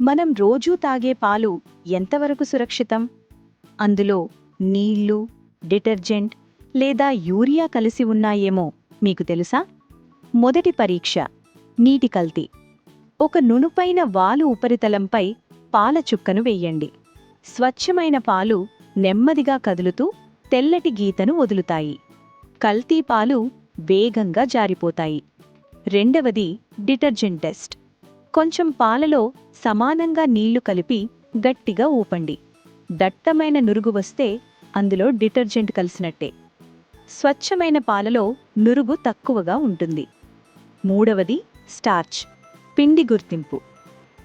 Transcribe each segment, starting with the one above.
మనం రోజూ తాగే పాలు ఎంతవరకు సురక్షితం? అందులో నీళ్లు, డిటర్జెంట్ లేదా యూరియా కలిసి ఉన్నాయేమో మీకు తెలుసా? మొదటి పరీక్ష: నీటి కల్తీ. ఒక నునుపైన వాలు ఉపరితలంపై పాల చుక్కను వెయ్యండి. స్వచ్ఛమైన పాలు నెమ్మదిగా కదులుతూ తెల్లటి గీతను వదులుతాయి. కల్తీ పాలు వేగంగా జారిపోతాయి. రెండవది డిటర్జెంట్ టెస్ట్. కొంచెం పాలలో సమానంగా నీళ్లు కలిపి గట్టిగా ఊపండి. దట్టమైన నురుగు వస్తే అందులో డిటర్జెంట్ కలిసినట్టే. స్వచ్ఛమైన పాలలో నురుగు తక్కువగా ఉంటుంది. మూడవది స్టార్చ్, పిండి గుర్తింపు.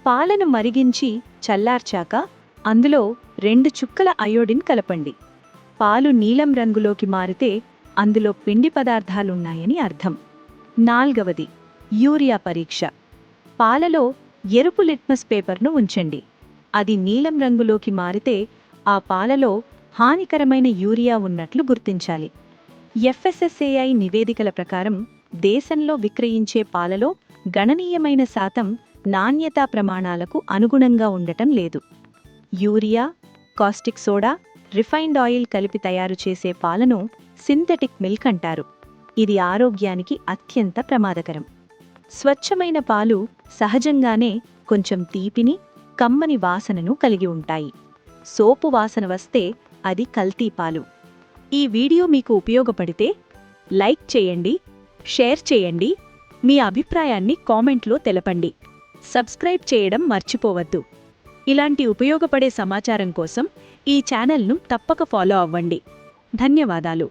పాలను మరిగించి చల్లార్చాక అందులో 2 చుక్కల అయోడిన్ కలపండి. పాలు నీలం రంగులోకి మారితే అందులో పిండి పదార్థాలున్నాయని అర్థం. నాల్గవది యూరియా పరీక్ష. పాలలో ఎరుపు లిట్మస్ పేపర్ను ఉంచండి. అది నీలం రంగులోకి మారితే ఆ పాలలో హానికరమైన యూరియా ఉన్నట్లు గుర్తించాలి. FSSAI నివేదికల ప్రకారం దేశంలో విక్రయించే పాలలో గణనీయమైన శాతం నాణ్యతా ప్రమాణాలకు అనుగుణంగా ఉండటం లేదు. Urea, caustic soda, refined oil కలిపి తయారు చేసే పాలను సింథటిక్ మిల్క్ అంటారు. ఇది ఆరోగ్యానికి అత్యంత ప్రమాదకరం. స్వచ్ఛమైన పాలు సహజంగానే కొంచెం తీపిని, కమ్మని వాసనను కలిగి ఉంటాయి. సోపు వాసన వస్తే అది కల్తీ పాలు. ఈ వీడియో మీకు ఉపయోగపడితే లైక్ చేయండి, షేర్ చేయండి, మీ అభిప్రాయాన్ని కామెంట్లో తెలపండి. సబ్స్క్రైబ్ చేయడం మర్చిపోవద్దు. ఇలాంటి ఉపయోగపడే సమాచారం కోసం ఈ ఛానల్ను తప్పక ఫాలో అవ్వండి. ధన్యవాదాలు.